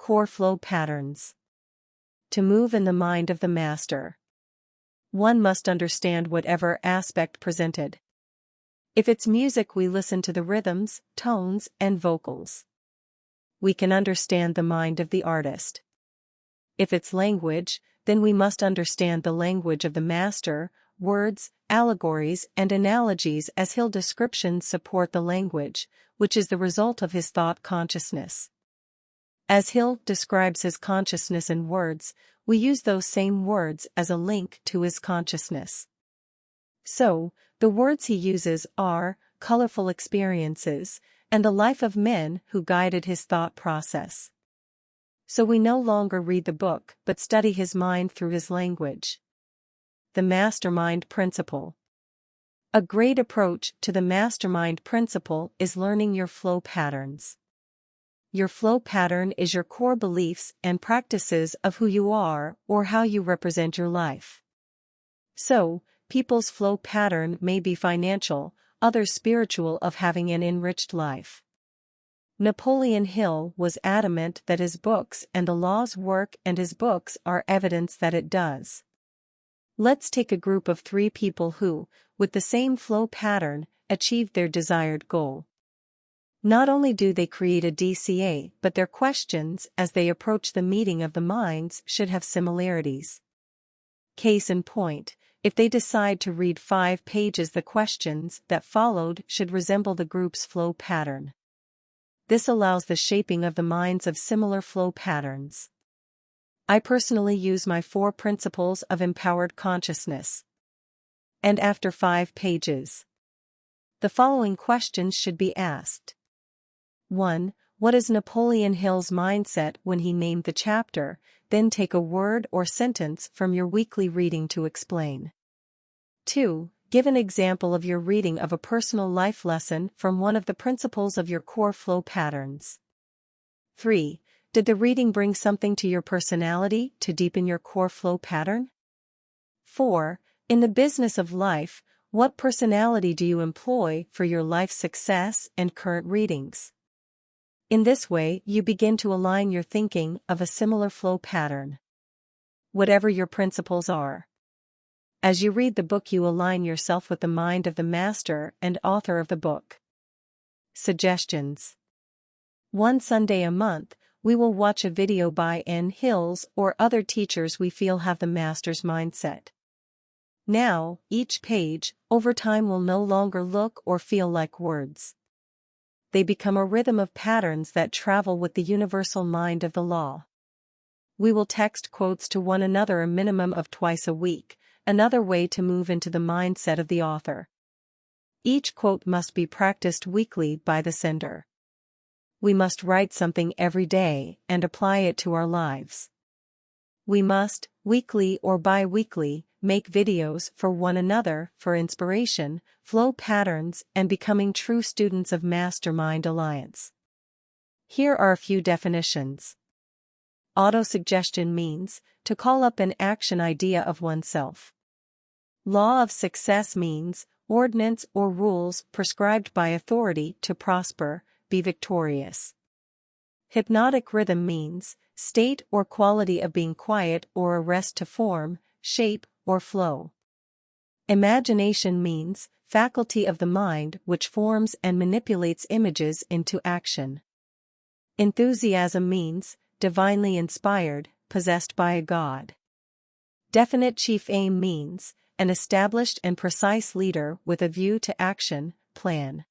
Core flow patterns. To move in the mind of the master, one must understand whatever aspect presented. If it's music, we listen to the rhythms, tones, and vocals. We can understand the mind of the artist. If it's language, then we must understand the language of the master. Words, allegories, and analogies as Hill descriptions support the language, which is the result of his thought consciousness. As Hill describes his consciousness in words, we use those same words as a link to his consciousness. So, the words he uses are colorful experiences and the life of men who guided his thought process. So we no longer read the book but study his mind through his language. The Mastermind Principle. A great approach to the Mastermind Principle is learning your flow patterns. Your flow pattern is your core beliefs and practices of who you are or how you represent your life. So, people's flow pattern may be financial, others spiritual, of having an enriched life. Napoleon Hill was adamant that his books and the laws work, and his books are evidence that it does. Let's take a group of 3 people who, with the same flow pattern, achieved their desired goal. Not only do they create a DCA, but their questions as they approach the meeting of the minds should have similarities. Case in point, if they decide to read 5 pages, the questions that followed should resemble the group's flow pattern. This allows the shaping of the minds of similar flow patterns. I personally use my 4 principles of empowered consciousness. And after 5 pages, the following questions should be asked. 1. What is Napoleon Hill's mindset when he named the chapter? Then take a word or sentence from your weekly reading to explain. 2. Give an example of your reading of a personal life lesson from one of the principles of your core flow patterns. 3. Did the reading bring something to your personality to deepen your core flow pattern? 4. In the business of life, what personality do you employ for your life success and current readings? In this way, you begin to align your thinking of a similar flow pattern. Whatever your principles are. As you read the book, you align yourself with the mind of the master and author of the book. Suggestions. 1 Sunday a month, we will watch a video by N. Hills or other teachers we feel have the master's mindset. Now, each page, over time, will no longer look or feel like words. They become a rhythm of patterns that travel with the universal mind of the law. We will text quotes to one another a minimum of twice a week, another way to move into the mindset of the author. Each quote must be practiced weekly by the sender. We must write something every day and apply it to our lives. We must, weekly or bi-weekly, make videos for one another for inspiration, flow patterns, and becoming true students of Mastermind Alliance. Here are a few definitions. Autosuggestion means to call up an action idea of oneself. Law of success means ordinance or rules prescribed by authority to prosper, be victorious. Hypnotic rhythm means state or quality of being quiet or a rest to form, shape, or flow. Imagination means faculty of the mind which forms and manipulates images into action. Enthusiasm means divinely inspired, possessed by a god. Definite chief aim means an established and precise leader with a view to action, plan.